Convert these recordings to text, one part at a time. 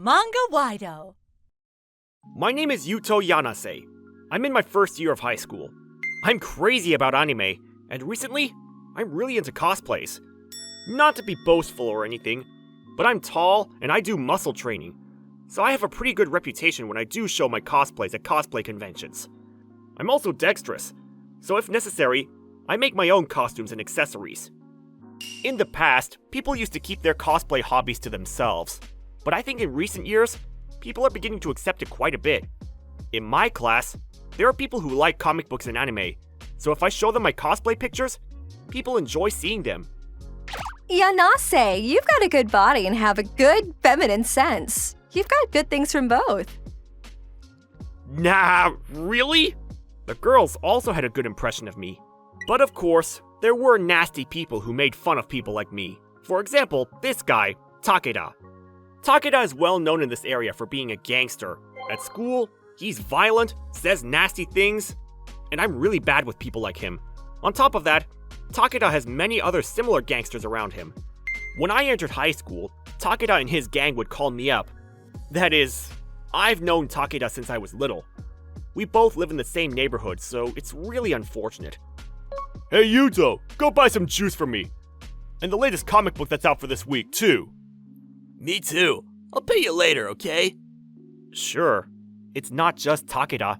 Manga-Waido. My name is Yuto Yanase. I'm in my first year of high school. I'm crazy about anime, and recently, I'm really into cosplays. Not to be boastful or anything, but I'm tall and I do muscle training, so I have a pretty good reputation when I do show my cosplays at cosplay conventions. I'm also dexterous, so if necessary, I make my own costumes and accessories. In the past, people used to keep their cosplay hobbies to themselves, but I think in recent years, people are beginning to accept it quite a bit. In my class, there are people who like comic books and anime, so if I show them my cosplay pictures, people enjoy seeing them. Yanase, you've got a good body and have a good feminine sense. You've got good things from both. Nah, really? The girls also had a good impression of me. But of course, there were nasty people who made fun of people like me. For example, this guy, Takeda. Takeda is well known in this area for being a gangster. At school, he's violent, says nasty things, and I'm really bad with people like him. On top of that, Takeda has many other similar gangsters around him. When I entered high school, Takeda and his gang would call me up. That is, I've known Takeda since I was little. We both live in the same neighborhood, so it's really unfortunate. Hey Yuto, go buy some juice for me. And the latest comic book that's out for this week, too. Me too. I'll pay you later, okay? Sure. It's not just Takeda.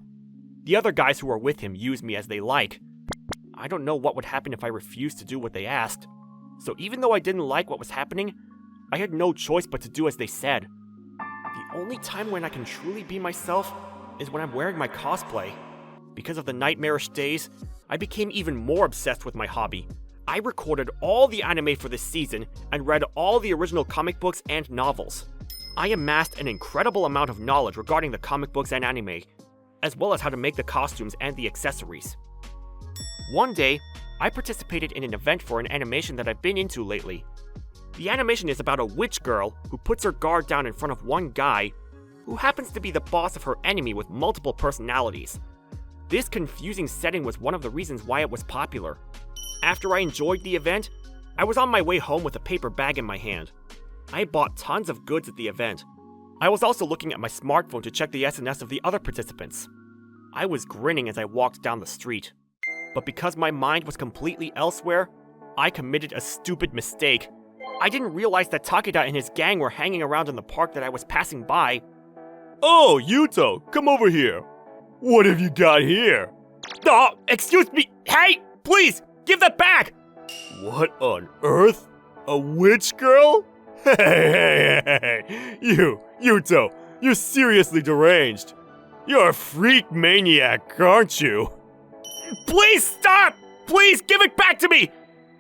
The other guys who are with him use me as they like. I don't know what would happen if I refused to do what they asked. So even though I didn't like what was happening, I had no choice but to do as they said. The only time when I can truly be myself is when I'm wearing my cosplay. Because of the nightmarish days, I became even more obsessed with my hobby. I recorded all the anime for this season and read all the original comic books and novels. I amassed an incredible amount of knowledge regarding the comic books and anime, as well as how to make the costumes and the accessories. One day, I participated in an event for an animation that I've been into lately. The animation is about a witch girl who puts her guard down in front of one guy who happens to be the boss of her enemy with multiple personalities. This confusing setting was one of the reasons why it was popular. After I enjoyed the event, I was on my way home with a paper bag in my hand. I bought tons of goods at the event. I was also looking at my smartphone to check the SNS of the other participants. I was grinning as I walked down the street. But because my mind was completely elsewhere, I committed a stupid mistake. I didn't realize that Takeda and his gang were hanging around in the park that I was passing by. Oh, Yuto, come over here. What have you got here? Oh, excuse me! Hey! Please! Give that back! What on earth? A witch girl? Hey, Yuto, you're seriously deranged. You're a freak maniac, aren't you? Please stop! Please give it back to me!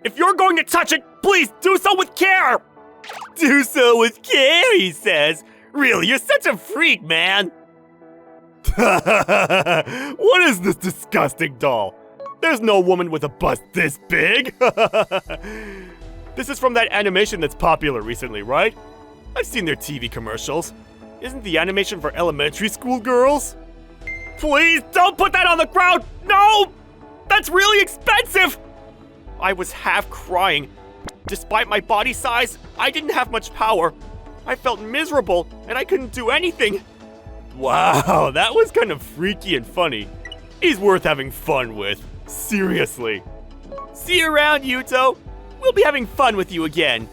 If you're going to touch it, please do so with care! Do so with care, he says. Really, you're such a freak, man. What is this disgusting doll? There's no woman with a bust this big. This is from that animation that's popular recently, right? I've seen their TV commercials. Isn't the animation for elementary school girls? Please don't put that on the ground! No! That's really expensive! I was half crying. Despite my body size, I didn't have much power. I felt miserable, and I couldn't do anything. Wow, that was kind of freaky and funny. He's worth having fun with. Seriously. See you around, Yuto. We'll be having fun with you again.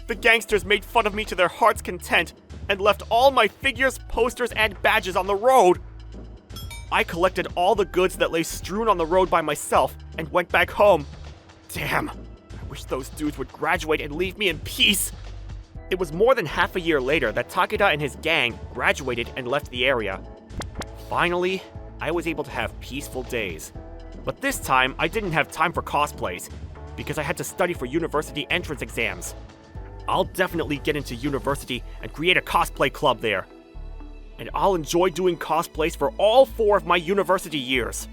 The gangsters made fun of me to their heart's content and left all my figures, posters, and badges on the road. I collected all the goods that lay strewn on the road by myself and went back home. Damn, I wish those dudes would graduate and leave me in peace. It was more than half a year later that Takeda and his gang graduated and left the area. Finally, I was able to have peaceful days. But this time, I didn't have time for cosplays, because I had to study for university entrance exams. I'll definitely get into university and create a cosplay club there. And I'll enjoy doing cosplays for all 4 of my university years.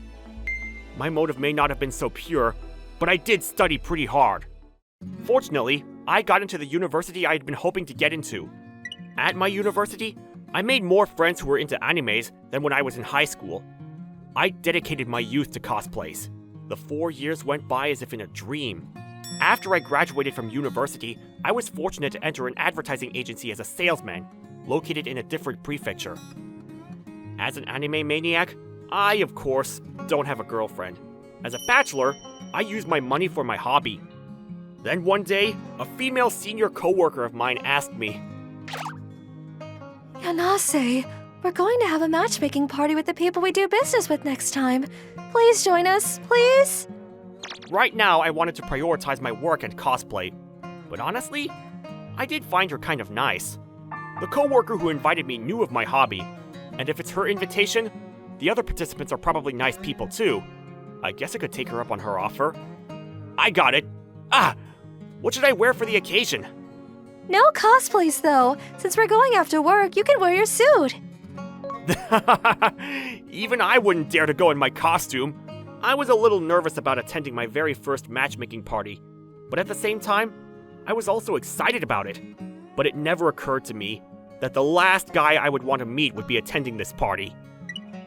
My motive may not have been so pure, but I did study pretty hard. Fortunately, I got into the university I had been hoping to get into. At my university, I made more friends who were into animes than when I was in high school. I dedicated my youth to cosplays. The 4 years went by as if in a dream. After I graduated from university, I was fortunate to enter an advertising agency as a salesman. located in a different prefecture. As an anime maniac, I, of course, don't have a girlfriend. As a bachelor, I use my money for my hobby. Then one day, a female senior coworker of mine asked me, Yanase, we're going to have a matchmaking party with the people we do business with next time. Please join us, please? Right now, I wanted to prioritize my work and cosplay. But honestly, I did find her kind of nice. The coworker who invited me knew of my hobby, and if it's her invitation, the other participants are probably nice people too. I guess I could take her up on her offer. I got it. What should I wear for the occasion? No cosplays, though. Since we're going after work, you can wear your suit. Even I wouldn't dare to go in my costume. I was a little nervous about attending my very first matchmaking party, but at the same time, I was also excited about it. But it never occurred to me that the last guy I would want to meet would be attending this party.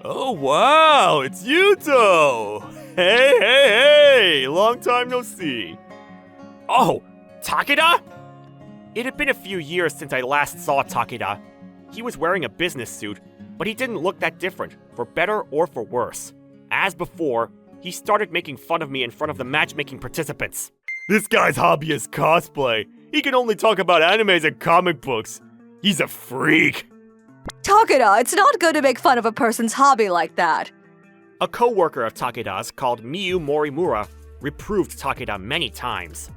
Oh wow, it's Yuto! Hey! Long time no see. Oh, Takeda? It had been a few years since I last saw Takeda. He was wearing a business suit, but he didn't look that different, for better or for worse. As before, he started making fun of me in front of the matchmaking participants. This guy's hobby is cosplay. He can only talk about animes and comic books. He's a freak. Takeda, it's not good to make fun of a person's hobby like that. A co-worker of Takeda's called Miyu Morimura reproved Takeda many times.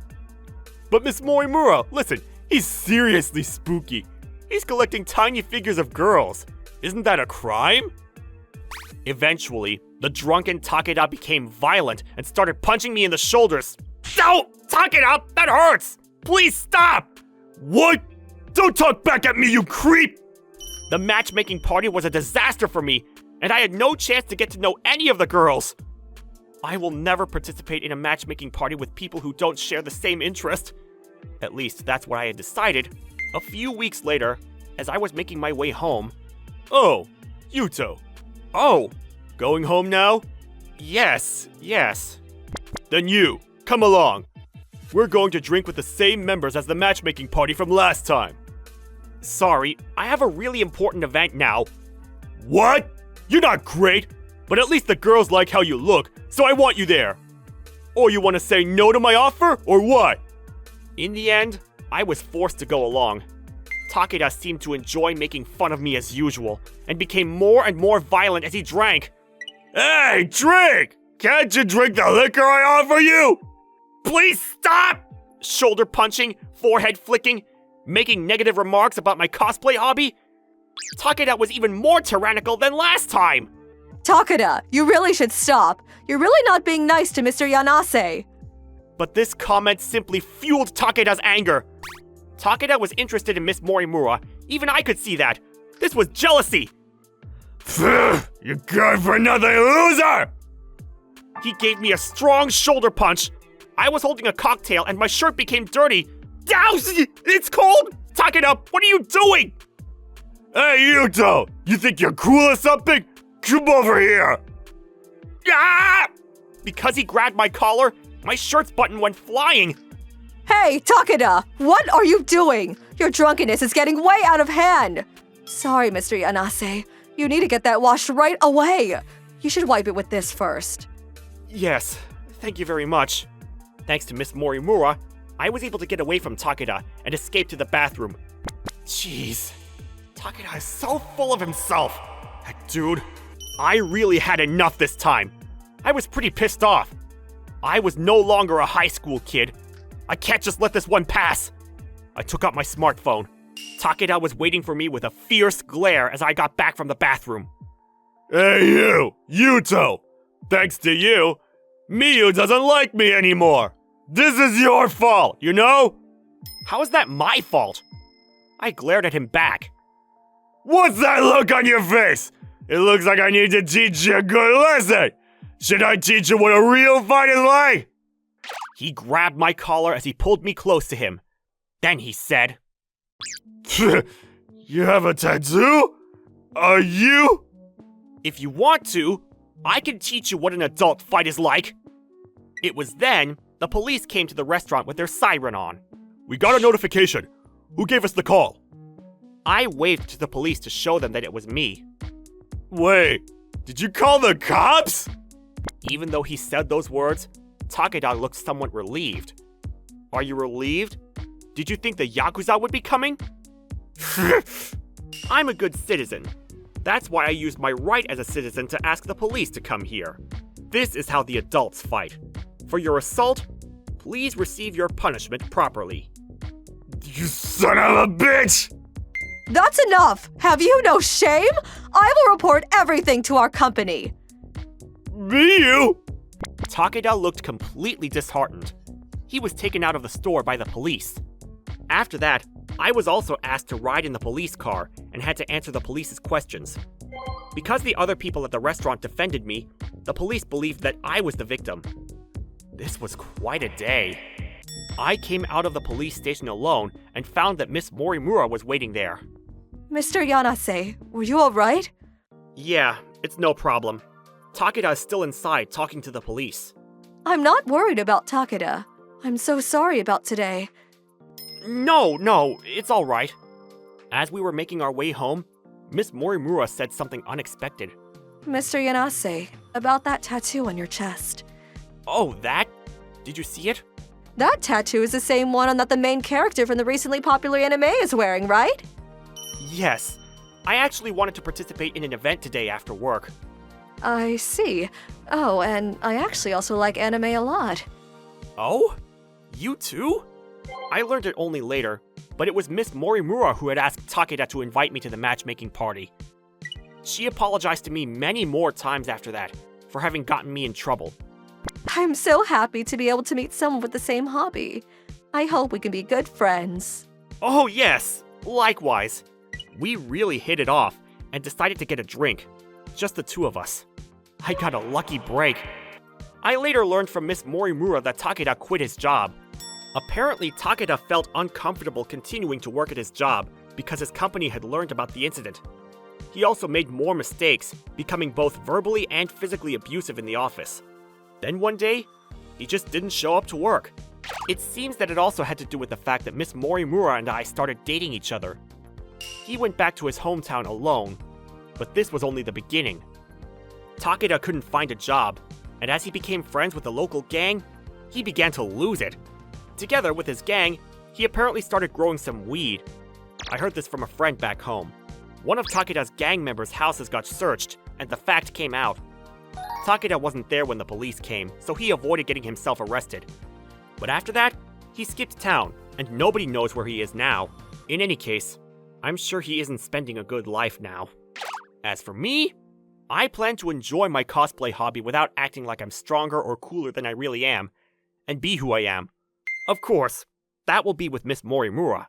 But Miss Morimura, listen, he's seriously spooky. He's collecting tiny figures of girls. Isn't that a crime? Eventually, the drunken Takeda became violent and started punching me in the shoulders. Ow! Takeda, that hurts! Please stop! What? Don't talk back at me, you creep! The matchmaking party was a disaster for me, and I had no chance to get to know any of the girls. I will never participate in a matchmaking party with people who don't share the same interest. At least, that's what I had decided. A few weeks later, as I was making my way home... Oh, Yuto. Oh, going home now? yes. Then you, come along. We're going to drink with the same members as the matchmaking party from last time. Sorry, I have a really important event now. What? You're not great, but at least the girls like how you look, so I want you there. Or you want to say no to my offer, or what? In the end, I was forced to go along. Takeda seemed to enjoy making fun of me as usual, and became more and more violent as he drank. Hey, drink! Can't you drink the liquor I offer you? Please stop! Shoulder punching, forehead flicking, making negative remarks about my cosplay hobby. Takeda was even more tyrannical than last time. Takeda, you really should stop. You're really not being nice to Mr. Yanase. But this comment simply fueled Takeda's anger. Takeda was interested in Miss Morimura. Even I could see that. This was jealousy. You're good for nothing, loser! He gave me a strong shoulder punch. I was holding a cocktail and my shirt became dirty. Douse! It's cold! Takeda, what are you doing? Hey, Yuto! You think you're cool or something? Come over here! Ah! Because he grabbed my collar, my shirt's button went flying. Hey, Takeda, what are you doing? Your drunkenness is getting way out of hand. Sorry, Mr. Yanase. You need to get that washed right away. You should wipe it with this first. Yes, thank you very much. Thanks to Miss Morimura, I was able to get away from Takeda and escape to the bathroom. Jeez, Takeda is so full of himself. That dude, I really had enough this time. I was pretty pissed off. I was no longer a high school kid. I can't just let this one pass. I took out my smartphone. Takeda was waiting for me with a fierce glare as I got back from the bathroom. Hey you, Yuto! Thanks to you, Miyu doesn't like me anymore. This is your fault, you know? How is that my fault? I glared at him back. What's that look on your face? It looks like I need to teach you a good lesson. Should I teach you what a real fight is like? He grabbed my collar as he pulled me close to him. Then he said, You have a tattoo? Are you? If you want to, I can teach you what an adult fight is like. It was then the police came to the restaurant with their siren on. We got a notification. Who gave us the call? I waved to the police to show them that it was me. Wait, did you call the cops? Even though he said those words, Takeda looked somewhat relieved. Are you relieved? Did you think the Yakuza would be coming? I'm a good citizen. That's why I used my right as a citizen to ask the police to come here. This is how the adults fight. For your assault, please receive your punishment properly. You son of a bitch! That's enough! Have you no shame? I will report everything to our company. Me, you? Takeda looked completely disheartened. He was taken out of the store by the police. After that, I was also asked to ride in the police car and had to answer the police's questions. Because the other people at the restaurant defended me, the police believed that I was the victim. This was quite a day. I came out of the police station alone and found that Miss Morimura was waiting there. Mr. Yanase, were you alright? Yeah, it's no problem. Takeda is still inside talking to the police. I'm not worried about Takeda. I'm so sorry about today. No, it's alright. As we were making our way home, Miss Morimura said something unexpected. Mr. Yanase, about that tattoo on your chest. Oh, that? Did you see it? That tattoo is the same one that the main character from the recently popular anime is wearing, right? Yes. I actually wanted to participate in an event today after work. I see. Oh, and I actually also like anime a lot. Oh? You too? I learned it only later, but it was Miss Morimura who had asked Takeda to invite me to the matchmaking party. She apologized to me many more times after that for having gotten me in trouble. I'm so happy to be able to meet someone with the same hobby. I hope we can be good friends. Oh yes, likewise. We really hit it off and decided to get a drink. Just the two of us. I got a lucky break. I later learned from Miss Morimura that Takeda quit his job. Apparently, Takeda felt uncomfortable continuing to work at his job because his company had learned about the incident. He also made more mistakes, becoming both verbally and physically abusive in the office. Then one day, he just didn't show up to work. It seems that it also had to do with the fact that Miss Morimura and I started dating each other. He went back to his hometown alone, but this was only the beginning. Takeda couldn't find a job, and as he became friends with the local gang, he began to lose it. Together with his gang, he apparently started growing some weed. I heard this from a friend back home. One of Takeda's gang members' houses got searched, and the fact came out. Takeda wasn't there when the police came, so he avoided getting himself arrested. But after that, he skipped town, and nobody knows where he is now. In any case, I'm sure he isn't spending a good life now. As for me, I plan to enjoy my cosplay hobby without acting like I'm stronger or cooler than I really am, and be who I am. Of course, that will be with Miss Morimura.